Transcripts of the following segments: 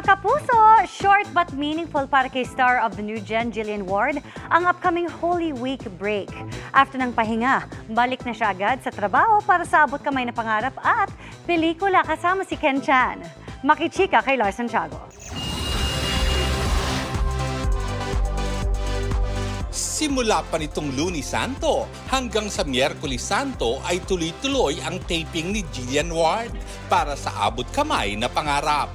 Mga kapuso, short but meaningful para kay star of the new gen, Jillian Ward, ang upcoming Holy Week break. After ng pahinga, balik na siya agad sa trabaho para sa abot kamay na pangarap at pelikula kasama si Ken Chan. Makichika kay Lars Santiago. Simula pa nitong Lunes Santo hanggang sa Miyerkules Santo ay tuloy-tuloy ang taping ni Jillian Ward para sa abot kamay na pangarap.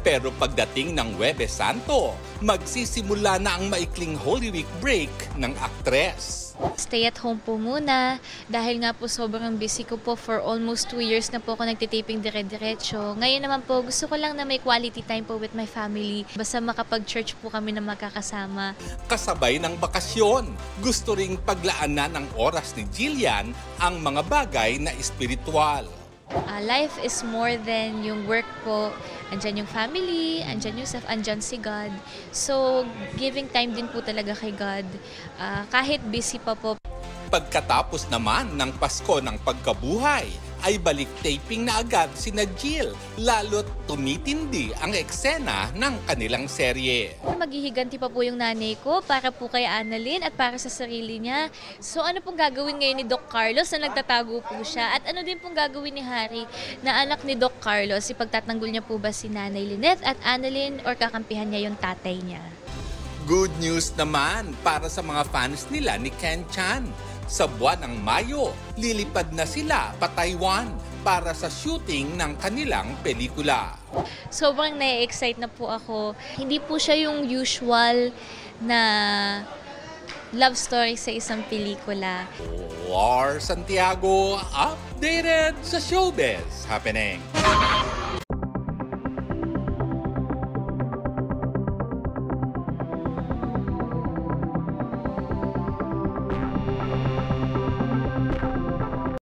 Pero pagdating ng Huwebes Santo, magsisimula na ang maikling Holy Week break ng aktres. Stay at home po muna dahil nga po sobrang busy ko po for almost 2 years na po ako nagtitaping dire-diretso. Ngayon naman po gusto ko lang na may quality time po with my family. Basta makapag-church po kami na magkakasama. Kasabay ng bakasyon, gusto ring paglaanan ng oras ni Jillian ang mga bagay na espiritual. Life is more than yung work po. Andyan yung family, andyan yung self, andyan si God. So, giving time din po talaga kay God. Kahit busy pa po. Pagkatapos naman ng Pasko ng Pagkabuhay, ay balik taping na agad sina Jill, lalo't tumitindi ang eksena ng kanilang serye. Maghihiganti pa po yung nanay ko para po kay Annalyn at para sa sarili niya. So ano pong gagawin ngayon ni Doc Carlos na nagtatago po siya? At ano din pong gagawin ni Harry na anak ni Doc Carlos? Ipagtatanggol niya po ba si Nanay Lynette at Annalyn or kakampihan niya yung tatay niya? Good news naman para sa mga fans nila ni Ken Chan. Sa buwan ng Mayo, lilipad na sila pa Taiwan para sa shooting ng kanilang pelikula. Sobrang na-excite na po ako. Hindi po siya yung usual na love story sa isang pelikula. Lars Santiago, updated sa showbiz happening.